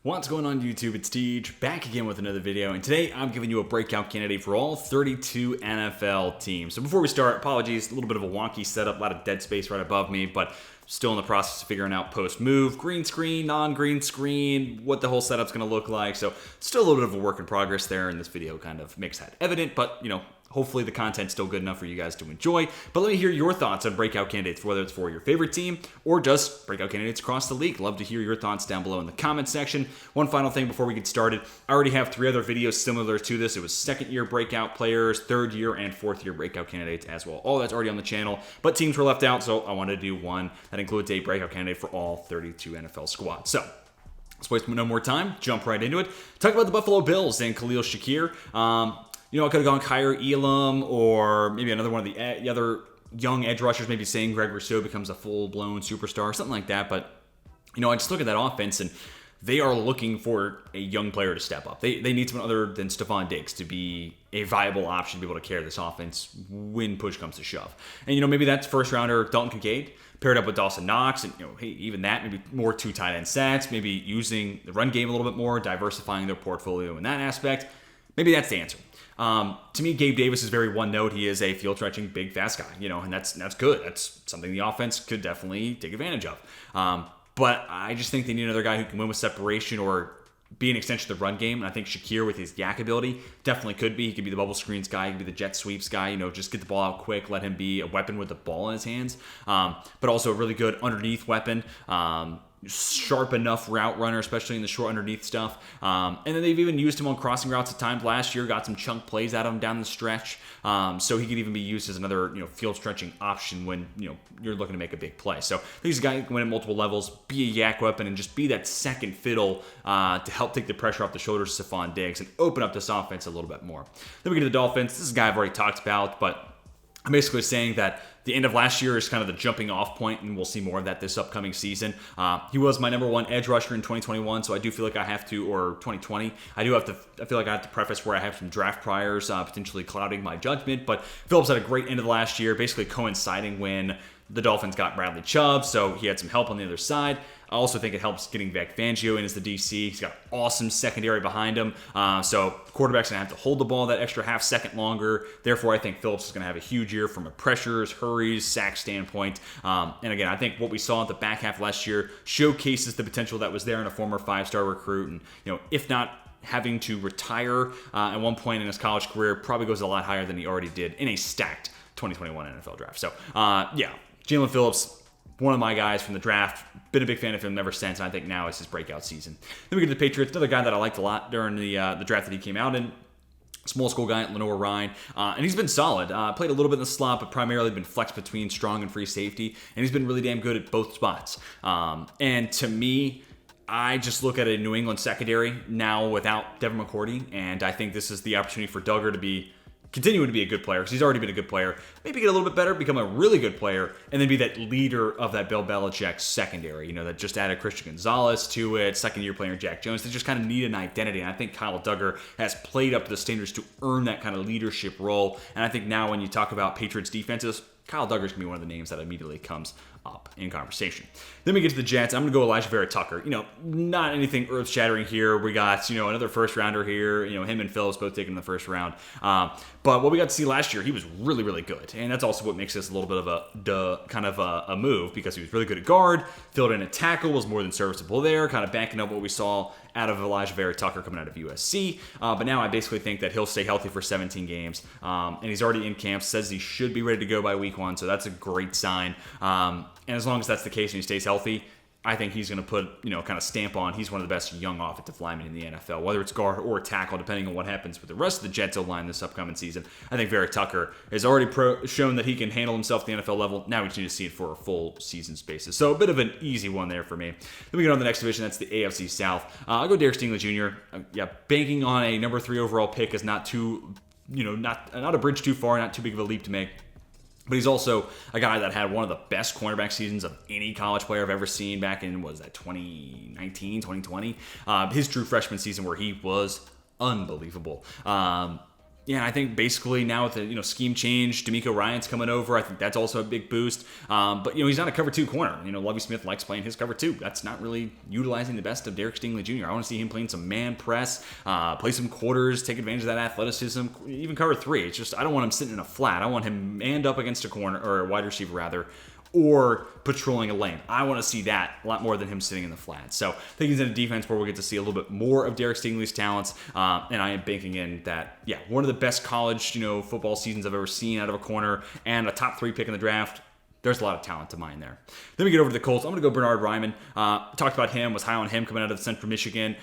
What's going on YouTube? It's Tej, back again with another video, and today I'm giving you a breakout candidate for all 32 NFL teams. So before we start, apologies, a little bit of a wonky setup, a lot of dead space right above me, but still in the process of figuring out post-move, green screen, non-green screen, what the whole setup's going to look like. So still a little bit of a work in progress there, and this video kind of makes that evident, but hopefully the content's still good enough for you guys to enjoy. But let me hear your thoughts on breakout candidates, whether it's for your favorite team or just breakout candidates across the league. Love to hear your thoughts down below in the comment section. One final thing before we get started. I already have 3 other videos similar to this. It was second-year breakout players, third-year, and fourth-year breakout candidates as well. All that's already on the channel, but teams were left out, so I wanted to do one that includes a breakout candidate for all 32 NFL squads. So let's waste no more time. Jump right into it. Talk about the Buffalo Bills and Khalil Shakir. I could have gone Kyrie Elam or maybe another one of the other young edge rushers, maybe saying Greg Rousseau becomes a full-blown superstar, something like that. But, I just look at that offense, and they are looking for a young player to step up. They need someone other than Stephon Diggs to be a viable option to be able to carry this offense when push comes to shove. And, maybe that's first-rounder Dalton Kincaid paired up with Dawson Knox, and, hey, even that, maybe more 2 tight end sets, maybe using the run game a little bit more, diversifying their portfolio in that aspect. Maybe that's the answer. To me, Gabe Davis is very one note. He is a field stretching, big, fast guy, and that's good. That's something the offense could definitely take advantage of. But I just think they need another guy who can win with separation or be an extension of the run game. And I think Shakir, with his yak ability, definitely could be. He could be the bubble screens guy. He could be the jet sweeps guy. Just get the ball out quick. Let him be a weapon with the ball in his hands. But also a really good underneath weapon. Sharp enough route runner, especially in the short underneath stuff. And then they've even used him on crossing routes at times last year, got some chunk plays out of him down the stretch. So he could even be used as another, field stretching option when, you're looking to make a big play. So these guys can win at multiple levels, be a yak weapon, and just be that second fiddle to help take the pressure off the shoulders of Stephon Diggs and open up this offense a little bit more. Then we get to the Dolphins. This is a guy I've already talked about, but I'm basically saying that the end of last year is kind of the jumping off point, and we'll see more of that this upcoming season. He was my number 1 edge rusher in 2021, so I do feel like I have to, or 2020, I feel like I have to preface where I have some draft priors potentially clouding my judgment, but Phillips had a great end of the last year, basically coinciding when the Dolphins got Bradley Chubb, so he had some help on the other side. I also think it helps getting Vic Fangio in as the DC. He's got awesome secondary behind him. So the quarterback's going to have to hold the ball that extra half second longer. Therefore, I think Phillips is going to have a huge year from a pressures, hurries, sack standpoint. And again, I think what we saw at the back half last year showcases the potential that was there in a former 5-star recruit. And, if not having to retire at one point in his college career, probably goes a lot higher than he already did in a stacked 2021 NFL draft. So, Jalen Phillips, one of my guys from the draft. Been a big fan of him ever since, and I think now is his breakout season. Then we get to the Patriots, another guy that I liked a lot during the draft that he came out in. Small school guy, Lenore Ryan, and he's been solid. Played a little bit in the slot, but primarily been flexed between strong and free safety, and he's been really damn good at both spots. And to me, I just look at a New England secondary now without Devin McCourty, and I think this is the opportunity for Duggar to be continuing to be a good player, because he's already been a good player. Maybe get a little bit better, become a really good player, and then be that leader of that Bill Belichick secondary, that just added Christian Gonzalez to it, second-year player Jack Jones. They just kind of need an identity, and I think Kyle Duggar has played up to the standards to earn that kind of leadership role. And I think now when you talk about Patriots defenses, Kyle Duggar's going to be one of the names that immediately comes up in conversation. Then we get to the Jets. I'm going to go Alijah Vera-Tucker. Not anything earth-shattering here. We got, another first-rounder here. Him and Phillips both taken in the first round. But what we got to see last year, he was really, really good. And that's also what makes this a little bit of a move, because he was really good at guard, filled in at tackle, was more than serviceable there, kind of backing up what we saw out of Alijah Vera-Tucker coming out of USC. But now I basically think that he'll stay healthy for 17 games. And he's already in camp, says he should be ready to go by week 1, so that's a great sign. And as long as that's the case and he stays healthy, I think he's going to put, kind of stamp on. He's one of the best young offensive linemen in the NFL, whether it's guard or tackle, depending on what happens with the rest of the Jets O-line this upcoming season. I think Vera-Tucker has already shown that he can handle himself at the NFL level. Now we just need to see it for a full season's basis. So a bit of an easy one there for me. Then we get on to the next division. That's the AFC South. I'll go Derek Stingley Jr. Banking on a number 3 overall pick is not too, not a bridge too far, not too big of a leap to make. But he's also a guy that had one of the best cornerback seasons of any college player I've ever seen back in, 2019, 2020? His true freshman season where he was unbelievable. Yeah, I think basically now with the scheme change, D'Amico Ryan's coming over. I think that's also a big boost. But he's not a cover 2 corner. Lovie Smith likes playing his cover 2. That's not really utilizing the best of Derek Stingley Jr. I want to see him playing some man press, play some quarters, take advantage of that athleticism, even cover 3. It's just I don't want him sitting in a flat. I want him manned up against a corner or a wide receiver rather, or patrolling a lane. I want to see that a lot more than him sitting in the flat. So I think he's in a defense where we'll get to see a little bit more of Derek Stingley's talents. And I am banking in that, one of the best college, football seasons I've ever seen out of a corner and a top 3 pick in the draft. There's a lot of talent to mine there. Then we get over to the Colts. I'm going to go Bernhard Raimann. Talked about him, was high on him coming out of Central Michigan.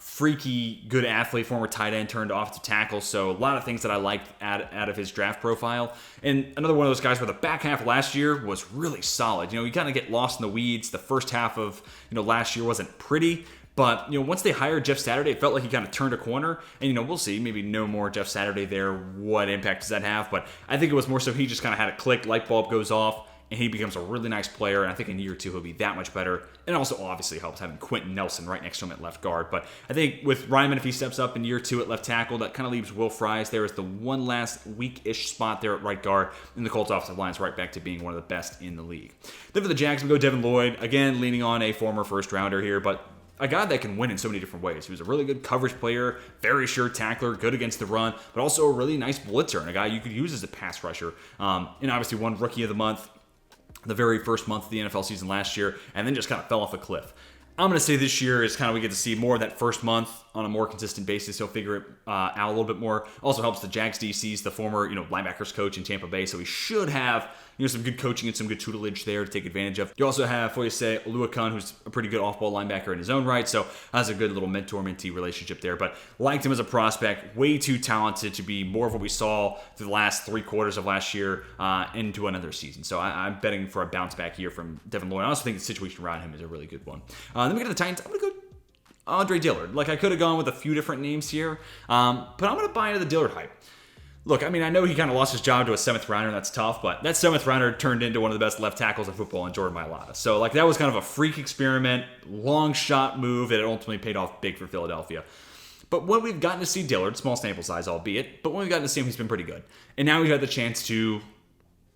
Freaky, good athlete, former tight end turned offensive tackle. So a lot of things that I liked out of his draft profile. And another one of those guys where the back half of last year was really solid. You kind of get lost in the weeds. The first half of last year wasn't pretty. But, once they hired Jeff Saturday, it felt like he kind of turned a corner. And, we'll see. Maybe no more Jeff Saturday there. What impact does that have? But I think it was more so he just kind of had a click, light bulb goes off, and he becomes a really nice player. And I think in year 2 he'll be that much better. And also obviously helps having Quentin Nelson right next to him at left guard. But I think with Raimann, if he steps up in year 2 at left tackle, that kind of leaves Will Fries there as the one last weak-ish spot there at right guard. And the Colts offensive line is right back to being one of the best in the league. Then for the Jags, we go Devin Lloyd. Again, leaning on a former first-rounder here, but a guy that can win in so many different ways. He was a really good coverage player, very sure tackler, good against the run, but also a really nice blitzer and a guy you could use as a pass rusher. And obviously won Rookie of the Month the very first month of the NFL season last year, and then just kind of fell off a cliff. I'm going to say this year is kind of we get to see more of that first month on a more consistent basis. He'll figure it out a little bit more. Also helps the Jags DCs, the former linebackers coach in Tampa Bay, so he should have some good coaching and some good tutelage there to take advantage of. You also have Foyesé Oluokun, who's a pretty good off-ball linebacker in his own right, so has a good little mentor-mentee relationship there. But liked him as a prospect, way too talented to be more of what we saw through the last 3 quarters of last year into another season. So I'm betting for a bounce-back year from Devin Lloyd. I also think the situation around him is a really good one. Then we get to the Titans. I'm going to go Andre Dillard. I could have gone with a few different names here, but I'm going to buy into the Dillard hype. Look, I know he kind of lost his job to a 7th rounder, and that's tough, but that 7th rounder turned into one of the best left tackles in football in Jordan Mailata. So, that was kind of a freak experiment, long shot move that ultimately paid off big for Philadelphia. But when we've gotten to see Dillard, small sample size albeit, but when we've gotten to see him, he's been pretty good. And now we've had the chance to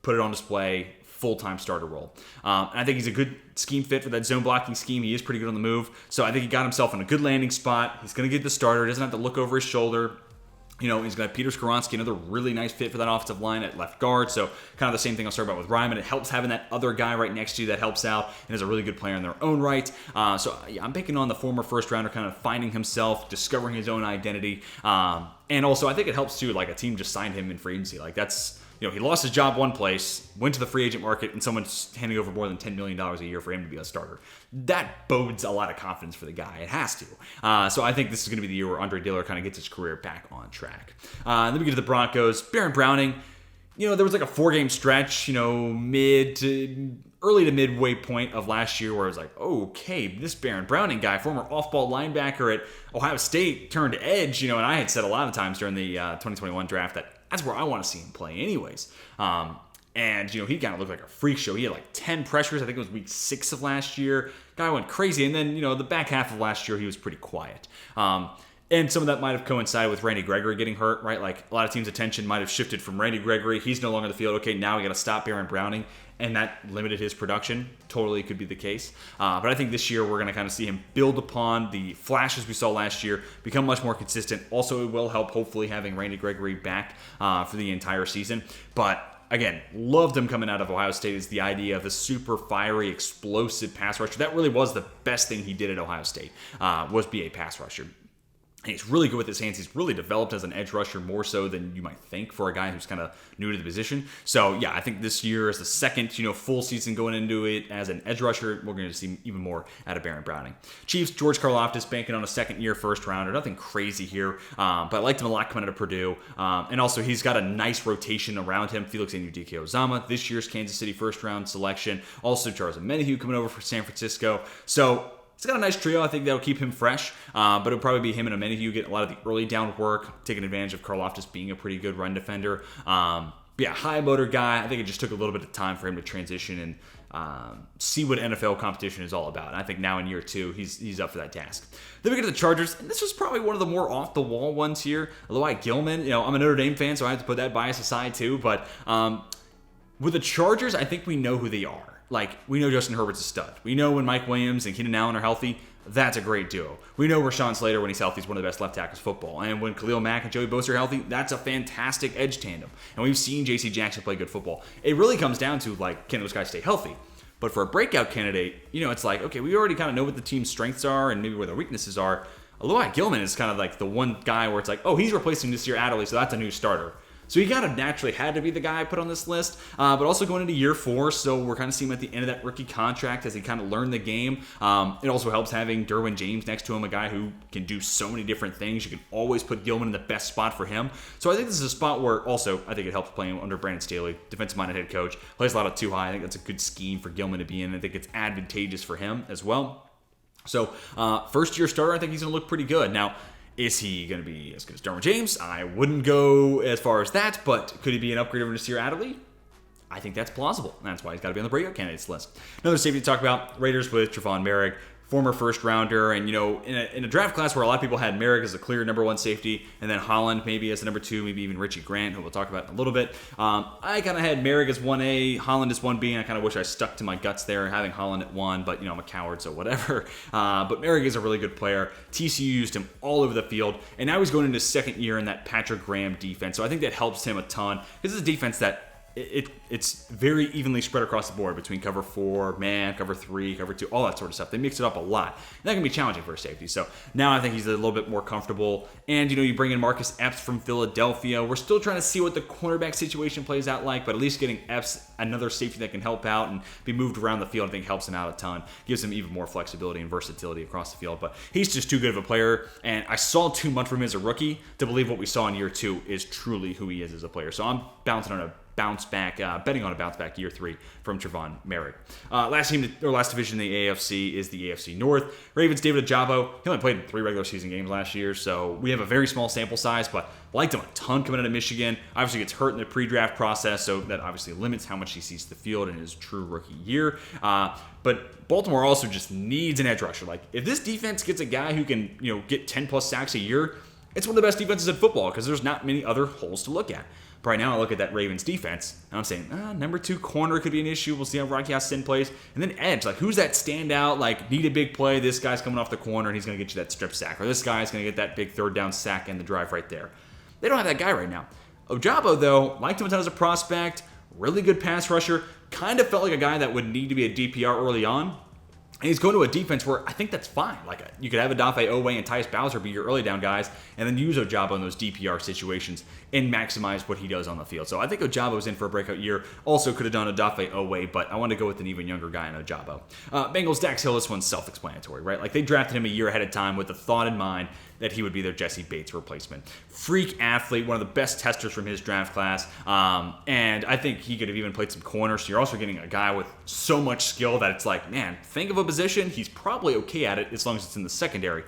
put it on display, full-time starter role. And I think he's a good scheme fit for that zone blocking scheme. He is pretty good on the move. So I think he got himself in a good landing spot. He's going to get the starter. He doesn't have to look over his shoulder. He's got Peter Skoronski, another really nice fit for that offensive line at left guard. So kind of the same thing I'll start about with Raimann. It helps having that other guy right next to you that helps out and is a really good player in their own right. So I'm picking on the former first rounder kind of finding himself, discovering his own identity. And also I think it helps too, a team just signed him in free agency. That's he lost his job one place, went to the free agent market, and someone's handing over more than $10 million a year for him to be a starter. That bodes a lot of confidence for the guy. It has to. So I think this is going to be the year where Andre Dillard kind of gets his career back on track. Then we get to the Broncos. Baron Browning, there was a 4-game stretch, mid to early to midway point of last year where I was okay, this Baron Browning guy, former off-ball linebacker at Ohio State, turned edge, and I had said a lot of times during the 2021 draft that that's where I want to see him play anyways. And, he kind of looked like a freak show. He had 10 pressures. I think it was week 6 of last year. Guy went crazy. And then, the back half of last year, he was pretty quiet. And some of that might have coincided with Randy Gregory getting hurt, right? A lot of teams' attention might have shifted from Randy Gregory. He's no longer in the field. Okay, now we got to stop Baron Browning. And that limited his production. Totally could be the case. But I think this year we're going to kind of see him build upon the flashes we saw last year, become much more consistent. Also, it will help, hopefully, having Randy Gregory back for the entire season. But again, loved him coming out of Ohio State is the idea of the super fiery, explosive pass rusher. That really was the best thing he did at Ohio State, was be a pass rusher. And he's really good with his hands. He's really developed as an edge rusher more so than you might think for a guy who's kind of new to the position. So, I think this year is the second, full season going into it as an edge rusher. We're going to see even more out of Baron Browning. Chiefs, George Karlaftis banking on a second-year first-rounder. Nothing crazy here, but I liked him a lot coming out of Purdue. And also, he's got a nice rotation around him. Felix Anudike-Uzomah, this year's Kansas City first-round selection. Also, Charles Omenihu coming over for San Francisco. So, he's got a nice trio. I think that'll keep him fresh, but it'll probably be him and Omenihu getting a lot of the early down work, taking advantage of Karlaftis being a pretty good run defender. But yeah, high motor guy. I think it just took a little bit of time for him to transition and see what NFL competition is all about. And I think now in year 2, he's up for that task. Then we get to the Chargers, and this was probably one of the more off-the-wall ones here. Alohi Gilman, I'm a Notre Dame fan, so I have to put that bias aside too. But with the Chargers, I think we know who they are. Like, we know Justin Herbert's a stud. We know when Mike Williams and Keenan Allen are healthy, that's a great duo. We know Rashawn Slater, when he's healthy, is one of the best left tackles in football. And when Khalil Mack and Joey Bosa are healthy, that's a fantastic edge tandem. And we've seen J.C. Jackson play good football. It really comes down to, like, can those guys stay healthy? But for a breakout candidate, it's like, okay, we already kind of know what the team's strengths are and maybe where their weaknesses are. Alohi Gilman is kind of like the one guy where it's like, oh, he's replacing this year Adderley, so that's a new starter. So he kind of naturally had to be the guy I put on this list, but also going into year 4, so we're kind of seeing him at the end of that rookie contract as he kind of learned the game. It also helps having Derwin James next to him, a guy who can do so many different things. You can always put Gilman in the best spot for him. So I think this is a spot where also I think it helps playing under Brandon Staley, defensive-minded head coach. Plays a lot of too high. I think that's a good scheme for Gilman to be in. I think it's advantageous for him as well. So first-year starter, I think he's going to look pretty good. Now, is he going to be as good as Derwin James? I wouldn't go as far as that, but could he be an upgrade over Nasir Adderley? I think that's plausible. That's why he's got to be on the breakout candidates list. Another safety to talk about, Raiders with Tre'von Moehrig, former first rounder, and in a draft class where a lot of people had Moehrig as a clear number 1 safety, and then Holland maybe as a number 2, maybe even Richie Grant, who we'll talk about in a little bit. I kind of had Moehrig as 1A, Holland as 1B, and I kind of wish I stuck to my guts there, having Holland at 1, but I'm a coward, so whatever. But Moehrig is a really good player. TCU used him all over the field, and now he's going into his second year in that Patrick Graham defense, so I think that helps him a ton. This is a defense that it's very evenly spread across the board between cover 4, man, cover 3, cover 2, all that sort of stuff. They mix it up a lot. And that can be challenging for a safety. So now I think he's a little bit more comfortable. And, you bring in Marcus Epps from Philadelphia. We're still trying to see what the cornerback situation plays out like, but at least getting Epps, another safety that can help out and be moved around the field, I think helps him out a ton. Gives him even more flexibility and versatility across the field. But he's just too good of a player. And I saw too much from him as a rookie to believe what we saw in year 2 is truly who he is as a player. So I'm betting on a bounce back year 3 from Tre'von Moehrig. Last division in the AFC is the AFC North. Ravens, David Ojabo. He only played in 3 regular season games last year, so we have a very small sample size, but liked him a ton coming out of Michigan. Obviously gets hurt in the pre-draft process, so that obviously limits how much he sees the field in his true rookie year. But Baltimore also just needs an edge rusher. Like, if this defense gets a guy who can, get 10+ sacks a year, it's one of the best defenses in football because there's not many other holes to look at. But right now, I look at that Ravens defense, and I'm saying, number 2 corner could be an issue. We'll see how Rocky Sin plays. And then edge, like, who's that standout? Like, need a big play. This guy's coming off the corner, and he's going to get you that strip sack. Or this guy's going to get that big 3rd down sack in the drive right there. They don't have that guy right now. Ojabo, though, liked him a ton as a prospect. Really good pass rusher. Kind of felt like a guy that would need to be a DPR early on. And he's going to a defense where I think that's fine. Like, you could have Odafe Owe and Tyus Bowser be your early down guys and then use Ojabo in those DPR situations and maximize what he does on the field. So I think Ojabo's in for a breakout year. Also could have done Odafe Owe, but I want to go with an even younger guy in Ojabo. Bengals, Dax Hill, this one's self-explanatory, right? Like, they drafted him a year ahead of time with the thought in mind that he would be their Jesse Bates replacement. Freak athlete, one of the best testers from his draft class, and I think he could have even played some corner, so you're also getting a guy with so much skill that it's like, man, think of a position, he's probably okay at it as long as it's in the secondary.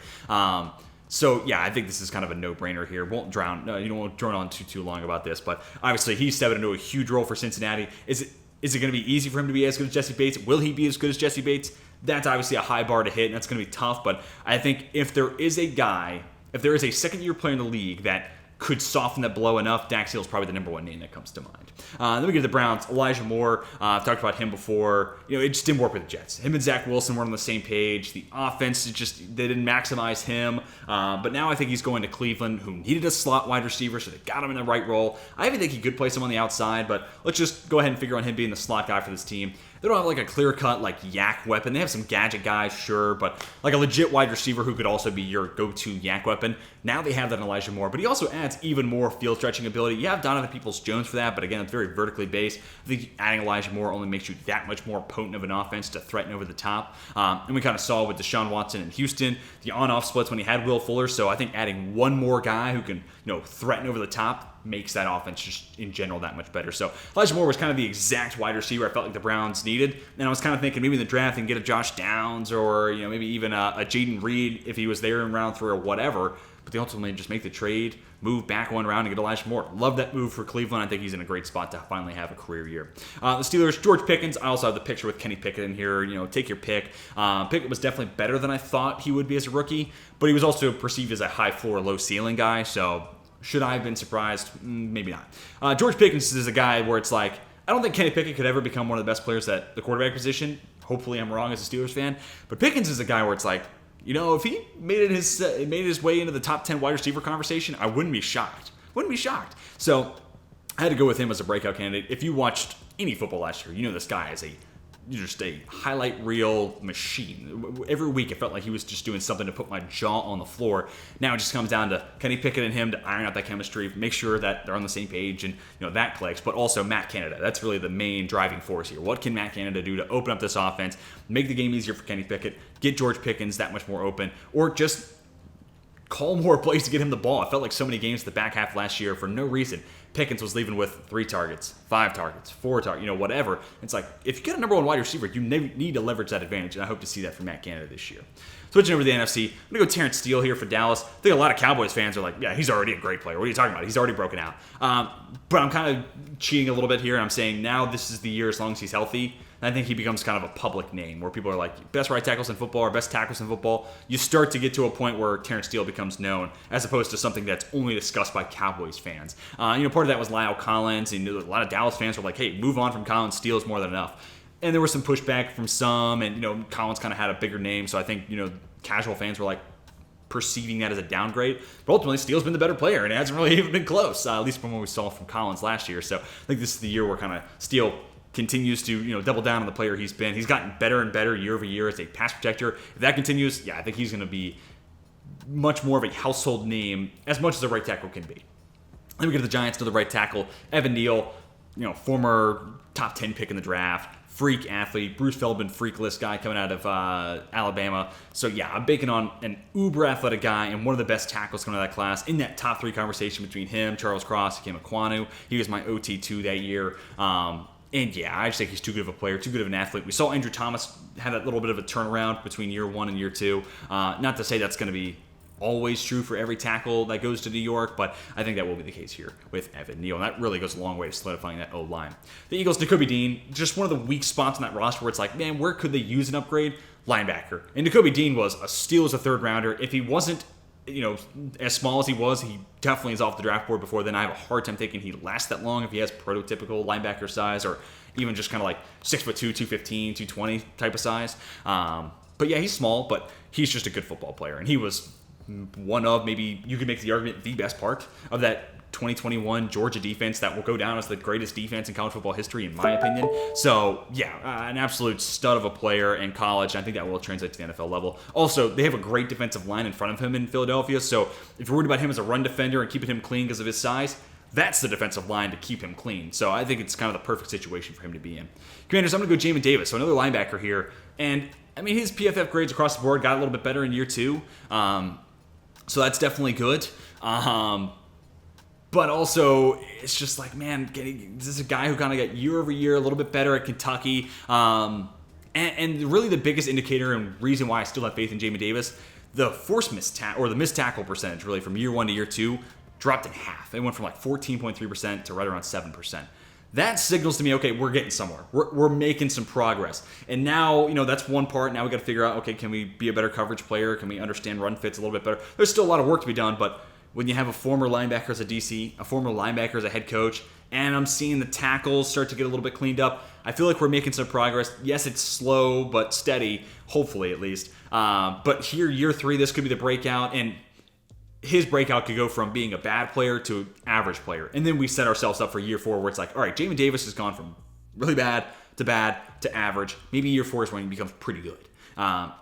So, yeah, I think this is kind of a no-brainer here. Won't drone on too long about this, but obviously he's stepping into a huge role for Cincinnati. Is it going to be easy for him to be as good as Jesse Bates? Will he be as good as Jesse Bates? That's obviously a high bar to hit, and that's going to be tough. But I think if there is a second-year player in the league that could soften that blow enough, Dax Hill is probably the number 1 name that comes to mind. Then we get to the Browns. Elijah Moore, I've talked about him before. It just didn't work with the Jets. Him and Zach Wilson weren't on the same page. The offense, they didn't maximize him. But now I think he's going to Cleveland, who needed a slot wide receiver, so they got him in the right role. I even think he could play some on the outside, but let's just go ahead and figure on him being the slot guy for this team. They don't have like a clear-cut like yak weapon. They have some gadget guys, sure, but like a legit wide receiver who could also be your go-to yak weapon. Now they have that in Elijah Moore, but he also adds even more field-stretching ability. You have Donovan Peoples-Jones for that, but again, it's very vertically based. I think adding Elijah Moore only makes you that much more potent of an offense to threaten over the top. And we kind of saw with Deshaun Watson in Houston, the on-off splits when he had Will Fuller, so I think adding one more guy who can threaten over the top makes that offense just in general that much better. So Elijah Moore was kind of the exact wide receiver I felt like the Browns needed. And I was kind of thinking maybe in the draft and get a Josh Downs or maybe even a Jaden Reed if he was there in round 3 or whatever. But they ultimately just make the trade, move back one round, and get Elijah Moore. Love that move for Cleveland. I think he's in a great spot to finally have a career year. The Steelers, George Pickens. I also have the picture with Kenny Pickett in here. Take your pick. Pickett was definitely better than I thought he would be as a rookie, but he was also perceived as a high floor, low ceiling guy. So should I have been surprised? Maybe not. George Pickens is a guy where it's like, I don't think Kenny Pickett could ever become one of the best players at the quarterback position. Hopefully I'm wrong as a Steelers fan. But Pickens is a guy where it's like, if he made his way into the top 10 wide receiver conversation, I wouldn't be shocked. So I had to go with him as a breakout candidate. If you watched any football last year, this guy is just a highlight reel machine. Every week it felt like he was just doing something to put my jaw on the floor. Now it just comes down to Kenny Pickett and him to iron out that chemistry, make sure that they're on the same page, and that clicks. But also Matt Canada. That's really the main driving force here. What can Matt Canada do to open up this offense, make the game easier for Kenny Pickett, get George Pickens that much more open, or just call more plays to get him the ball? It felt like so many games the back half last year for no reason. Pickens was leaving with 3 targets, 5 targets, 4 targets, whatever. It's like, if you get a number one wide receiver, you need to leverage that advantage, and I hope to see that from Matt Canada this year. Switching over to the NFC, I'm going to go Terrence Steele here for Dallas. I think a lot of Cowboys fans are like, yeah, he's already a great player. What are you talking about? He's already broken out. But I'm kind of cheating a little bit here, and I'm saying now this is the year as long as he's healthy. And I think he becomes kind of a public name where people are like, best right tackles in football or best tackles in football. You start to get to a point where Terrence Steele becomes known as opposed to something that's only discussed by Cowboys fans. Part of that was Lyle Collins, and a lot of Dallas fans were like, hey, move on from Collins. Steele is more than enough. And there was some pushback from some, and Collins kind of had a bigger name, so I think casual fans were like perceiving that as a downgrade. But ultimately, Steele's been the better player, and it hasn't really even been close, at least from what we saw from Collins last year. So I think this is the year where kind of Steele continues to double down on the player he's been. He's gotten better and better year over year as a pass protector. If that continues, I think he's going to be much more of a household name as much as a right tackle can be. Then we get to the Giants to the right tackle. Evan Neal, former top 10 pick in the draft, freak athlete, Bruce Feldman freak list guy coming out of Alabama. So I'm banking on an uber athletic guy and one of the best tackles coming out of that class. In that top 3 conversation between him, Charles Cross, Ikem Ekwonu. He was my OT2 that year. And I just think he's too good of a player, too good of an athlete. We saw Andrew Thomas have that little bit of a turnaround between year 1 and year 2. Not to say that's going to be always true for every tackle that goes to New York, but I think that will be the case here with Evan Neal. And that really goes a long way to solidifying that O-line. The Eagles, Nakobe Dean, just one of the weak spots in that roster where it's like, man, where could they use an upgrade? Linebacker. And Nakobe Dean was a steal as a 3rd rounder. If he wasn't as small as he was, he definitely is off the draft board before then. I have a hard time thinking he lasts that long if he has prototypical linebacker size or even just kind of like 6'2", 215, 220 type of size. But he's small, but he's just a good football player. And he was one of, maybe you could make the argument, the best part of that 2021 Georgia defense that will go down as the greatest defense in college football history, in my opinion. So, an absolute stud of a player in college. And I think that will translate to the NFL level. Also, they have a great defensive line in front of him in Philadelphia. So, if you're worried about him as a run defender and keeping him clean because of his size, that's the defensive line to keep him clean. So, I think it's kind of the perfect situation for him to be in. Commanders, I'm going to go Jamin Davis, so another linebacker here. And, his PFF grades across the board got a little bit better in year 2. So, that's definitely good. But also, it's just like, man, this is a guy who kind of got year over year a little bit better at Kentucky. And really the biggest indicator and reason why I still have faith in Jamin Davis, the missed tackle percentage really from year 1 to year 2 dropped in half. It went from like 14.3% to right around 7%. That signals to me, okay, we're getting somewhere. We're making some progress. And now, that's one part. Now we got to figure out, okay, can we be a better coverage player? Can we understand run fits a little bit better? There's still a lot of work to be done, but when you have a former linebacker as a DC, a former linebacker as a head coach, and I'm seeing the tackles start to get a little bit cleaned up, I feel like we're making some progress. Yes, it's slow, but steady, hopefully at least. But here, year 3, this could be the breakout, and his breakout could go from being a bad player to average player. And then we set ourselves up for year 4 where it's like, all right, Jamin Davis has gone from really bad to average. Maybe year 4 is when he becomes pretty good. I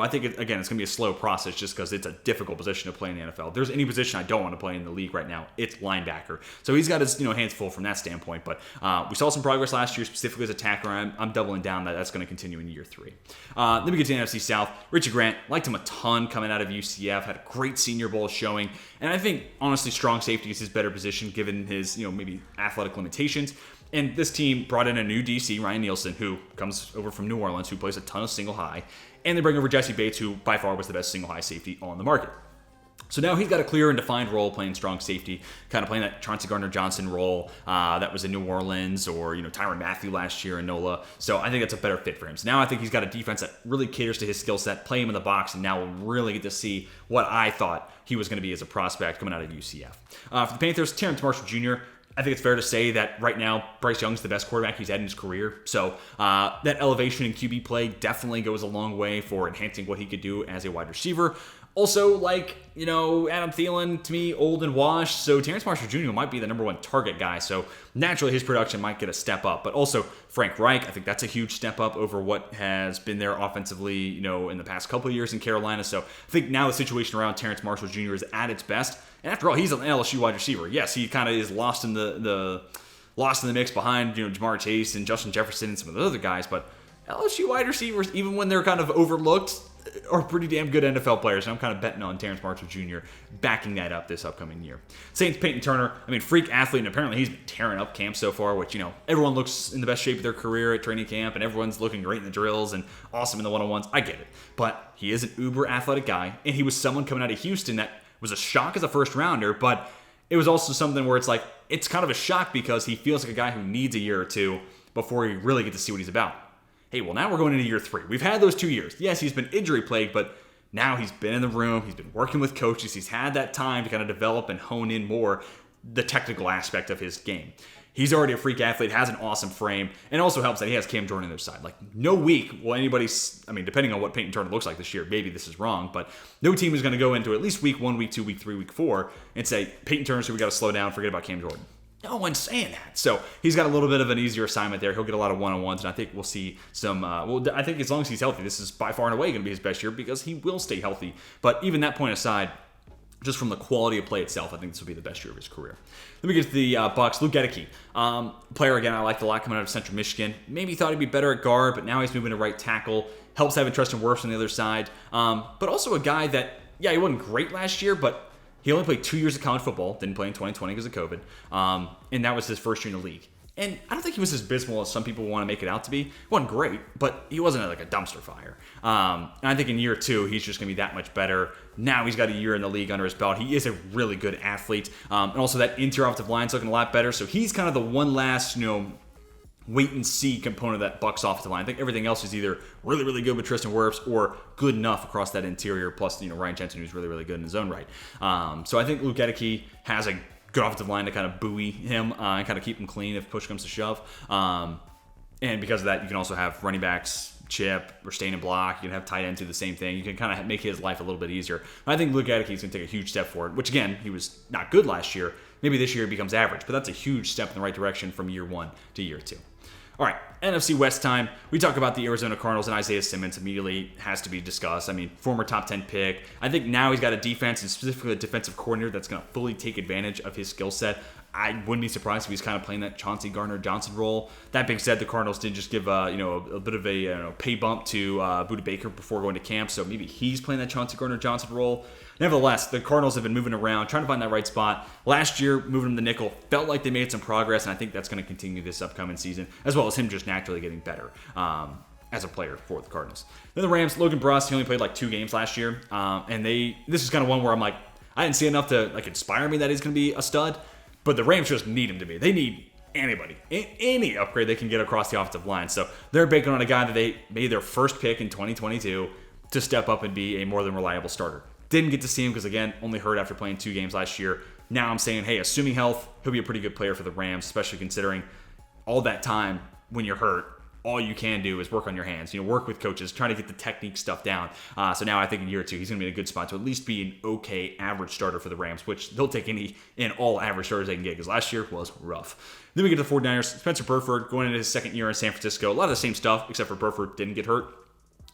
think, it's going to be a slow process just because it's a difficult position to play in the NFL. If there's any position I don't want to play in the league right now, it's linebacker. So he's got his hands full from that standpoint. But we saw some progress last year, specifically as a tackler. I'm doubling down that that's going to continue in year 3. Then we get to the NFC South. Richie Grant, liked him a ton coming out of UCF, had a great Senior Bowl showing. And I think, honestly, strong safety is his better position given his, maybe athletic limitations. And this team brought in a new DC, Ryan Nielsen, who comes over from New Orleans, who plays a ton of single high. And they bring over Jesse Bates, who by far was the best single high safety on the market. So now he's got a clear and defined role playing strong safety, kind of playing that Chauncey Gardner-Johnson role that was in New Orleans, or Tyrann Mathieu last year in NOLA. So I think that's a better fit for him. So now I think he's got a defense that really caters to his skill set, play him in the box, and now we'll really get to see what I thought he was going to be as a prospect coming out of UCF. For the Panthers, Terrence Marshall Jr., I think it's fair to say that right now Bryce Young's the best quarterback he's had in his career. So that elevation in QB play definitely goes a long way for enhancing what he could do as a wide receiver. Also, Adam Thielen, to me, old and washed. So Terrence Marshall Jr. might be the number one target guy. So naturally, his production might get a step up. But also, Frank Reich, I think that's a huge step up over what has been there offensively, in the past couple of years in Carolina. So I think now the situation around Terrence Marshall Jr. is at its best. And after all, he's an LSU wide receiver. Yes, he kind of is lost in the mix behind Jamar Chase and Justin Jefferson and some of the other guys. But LSU wide receivers, even when they're kind of overlooked, are pretty damn good NFL players, and I'm kind of betting on Terrence Marshall Jr. backing that up this upcoming year. Saints, Peyton Turner, freak athlete, and apparently he's been tearing up camp so far, which, everyone looks in the best shape of their career at training camp, and everyone's looking great in the drills and awesome in the one-on-ones. I get it. But he is an uber athletic guy, and he was someone coming out of Houston that was a shock as a first rounder, but it was also something where it's kind of a shock because he feels like a guy who needs a year or two before you really get to see what he's about. Hey, well, now we're going into year 3. We've had those 2 years. Yes, he's been injury plagued, but now he's been in the room. He's been working with coaches. He's had that time to kind of develop and hone in more the technical aspect of his game. He's already a freak athlete, has an awesome frame, and also helps that he has Cam Jordan on their side. No week will anybody, depending on what Peyton Turner looks like this year, maybe this is wrong, but no team is going to go into at least week 1, week 2, week 3, week 4 and say, Peyton Turner, so we got to slow down, forget about Cam Jordan. No one's saying that. So he's got a little bit of an easier assignment there. He'll get a lot of one-on-ones, and I think we'll see some... I think as long as he's healthy, this is by far and away going to be his best year because he will stay healthy. But even that point aside, just from the quality of play itself, I think this will be the best year of his career. Let me get to the Bucs. Luke Gedeke, player, again, I liked a lot coming out of Central Michigan. Maybe thought he'd be better at guard, but now he's moving to right tackle. Helps having Tristan Wirfs on the other side. But also a guy that, he wasn't great last year, but he only played 2 years of college football, didn't play in 2020 because of COVID, and that was his first year in the league. And I don't think he was as abysmal as some people want to make it out to be. He wasn't great, but he wasn't like a dumpster fire. And I think in year 2, he's just going to be that much better. Now he's got a year in the league under his belt. He is a really good athlete. And also that interior offensive line's looking a lot better. So he's kind of the one last, wait and see component of that Bucs offensive line. I think everything else is either really, really good with Tristan Wirfs or good enough across that interior, plus, Ryan Jensen, who's really, really good in his own right. So I think Luke Gedeke has a good offensive line to kind of buoy him and kind of keep him clean if push comes to shove. And because of that, you can also have running backs chip or stay in block. You can have tight ends do the same thing. You can kind of make his life a little bit easier. I think Luke Gedeke is going to take a huge step forward, which again, he was not good last year. Maybe this year he becomes average, but that's a huge step in the right direction from year 1 to year 2. All right, NFC West time. We talk about the Arizona Cardinals, and Isaiah Simmons immediately has to be discussed. Former top 10 pick. I think now he's got a defense, and specifically a defensive coordinator that's going to fully take advantage of his skill set. I wouldn't be surprised if he's kind of playing that Chauncey Gardner-Johnson role. That being said, the Cardinals did just give a bit of a pay bump to Budda Baker before going to camp, so maybe he's playing that Chauncey Gardner-Johnson role. Nevertheless, the Cardinals have been moving around, trying to find that right spot. Last year, moving him to nickel, felt like they made some progress, and I think that's going to continue this upcoming season, as well as him just naturally getting better as a player for the Cardinals. Then the Rams, Logan Bruss, he only played 2 games last year, and this is kind of one where I'm I didn't see enough to inspire me that he's going to be a stud, but the Rams just need him to be. They need anybody, any upgrade they can get across the offensive line. So they're banking on a guy that they made their first pick in 2022 to step up and be a more than reliable starter. Didn't get to see him because, again, only hurt after playing 2 games last year. Now I'm saying, hey, assuming health, he'll be a pretty good player for the Rams, especially considering all that time when you're hurt, all you can do is work on your hands, work with coaches, try to get the technique stuff down. So now I think in year 2, he's going to be in a good spot to at least be an okay average starter for the Rams, which they'll take any and all average starters they can get because last year was rough. Then we get to the 49ers. Spencer Burford going into his second year in San Francisco. A lot of the same stuff, except for Burford didn't get hurt.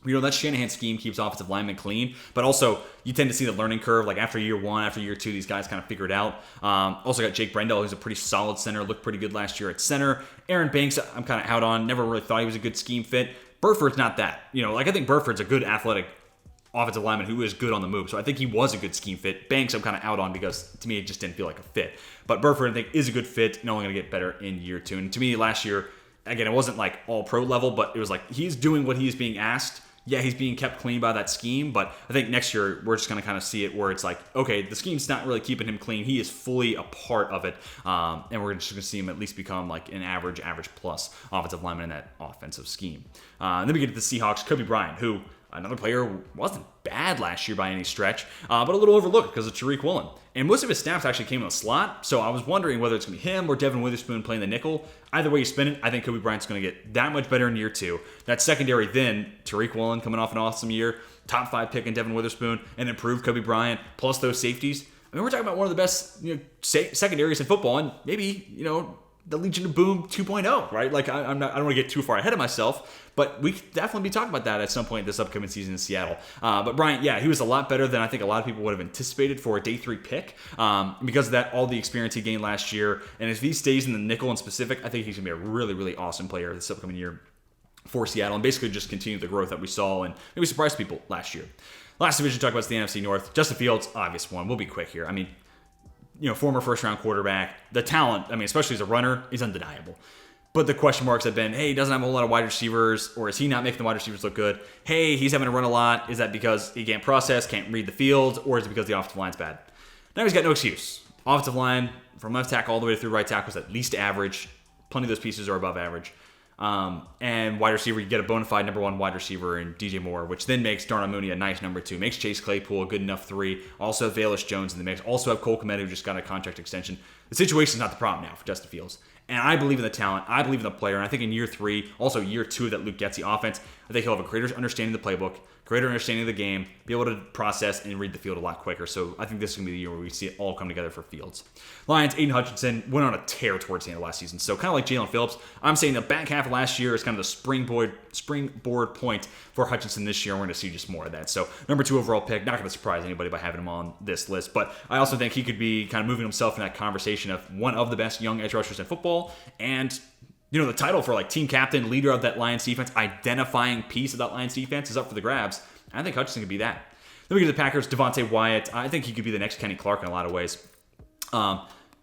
That Shanahan scheme keeps offensive linemen clean, but also you tend to see the learning curve. After year 1, after year 2, these guys kind of figure it out. Also got Jake Brendel, who's a pretty solid center, looked pretty good last year at center. Aaron Banks, I'm kind of out on. Never really thought he was a good scheme fit. Burford's not that. I think Burford's a good athletic offensive lineman who is good on the move. So I think he was a good scheme fit. Banks, I'm kind of out on because to me it just didn't feel like a fit. But Burford, I think, is a good fit and only going to get better in year 2. And to me, last year, again, it wasn't all pro level, but it was he's doing what he's being asked yeah, he's being kept clean by that scheme, but I think next year we're just going to kind of see it where it's like, okay, the scheme's not really keeping him clean. He is fully a part of it, and we're just going to see him at least become like an average plus offensive lineman in that offensive scheme. Then we get to the Seahawks, Kobe Bryant, who another player wasn't bad last year by any stretch, but a little overlooked because of Tariq Woolen. And most of his snaps actually came in the slot, so I was wondering whether it's going to be him or Devin Witherspoon playing the nickel. Either way you spin it, I think Kobe Bryant's going to get that much better in year 2. That secondary then, Tariq Woolen coming off an awesome year, top 5 pick in Devin Witherspoon, and improved Kobe Bryant, plus those safeties. I mean, we're talking about one of the best secondaries in football, and maybe, the Legion of Boom 2.0, right? Like, I don't want to get too far ahead of myself, but we could definitely be talking about that at some point this upcoming season in Seattle. But Bryant, yeah, he was a lot better than I think a lot of people would have anticipated for a day 3 pick. Because of that, all the experience he gained last year, and if he stays in the nickel in specific, I think he's going to be a really, really awesome player this upcoming year for Seattle, and basically just continue the growth that we saw and maybe surprised people last year. Last division to talk about is the NFC North. Justin Fields, obvious one. We'll be quick here. I mean, former first-round quarterback. The talent, especially as a runner, is undeniable. But the question marks have been, hey, he doesn't have a whole lot of wide receivers, or is he not making the wide receivers look good? Hey, he's having to run a lot. Is that because he can't process, can't read the field, or is it because the offensive line's bad? Now he's got no excuse. Offensive line, from left tackle all the way through right tackle, is at least average. Plenty of those pieces are above average. And wide receiver, you get a bona fide number 1 wide receiver in DJ Moore, which then makes Darnell Mooney a nice number 2, makes Chase Claypool a good enough 3, also have Velus Jones in the mix, also have Cole Kmet, who just got a contract extension. The situation is not the problem now for Justin Fields. And I believe in the talent, I believe in the player, and I think in year 3, also year 2 that Luke gets the offense, I think he'll have a greater understanding of the playbook, greater understanding of the game, be able to process and read the field a lot quicker. So I think this is going to be the year where we see it all come together for Fields. Lions, Aiden Hutchinson went on a tear towards the end of last season. So kind of like Jalen Phillips, I'm saying the back half of last year is kind of the springboard point for Hutchinson this year. We're going to see just more of that. So number 2 overall pick, not going to surprise anybody by having him on this list. But I also think he could be kind of moving himself in that conversation of one of the best young edge rushers in football, and the title for like team captain, leader of that Lions defense, identifying piece of that Lions defense is up for the grabs. I think Hutchinson could be that. Then we get to the Packers, Devontae Wyatt. I think he could be the next Kenny Clark in a lot of ways.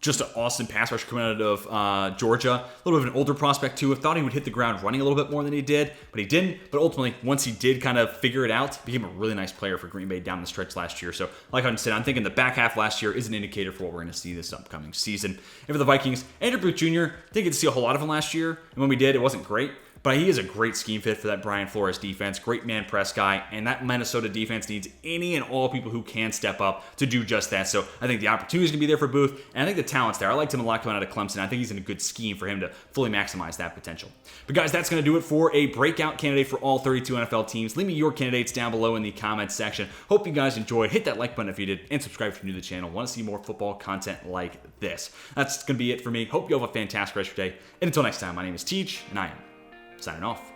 Just an awesome pass rusher coming out of Georgia. A little bit of an older prospect too. I thought he would hit the ground running a little bit more than he did, but he didn't. But ultimately, once he did kind of figure it out, became a really nice player for Green Bay down the stretch last year. So like I said, I'm thinking the back half last year is an indicator for what we're going to see this upcoming season. And for the Vikings, Andrew Booth Jr., didn't get to see a whole lot of him last year. And when we did, it wasn't great. But he is a great scheme fit for that Brian Flores defense, great man press guy, and that Minnesota defense needs any and all people who can step up to do just that. So I think the opportunity is going to be there for Booth, and I think the talent's there. I liked him a lot coming out of Clemson. I think he's in a good scheme for him to fully maximize that potential. But guys, that's going to do it for a breakout candidate for all 32 NFL teams. Leave me your candidates down below in the comments section. Hope you guys enjoyed. Hit that like button if you did, and subscribe if you're new to the channel. Want to see more football content like this. That's going to be it for me. Hope you have a fantastic rest of your day. And until next time, my name is Teach, and I am signing off.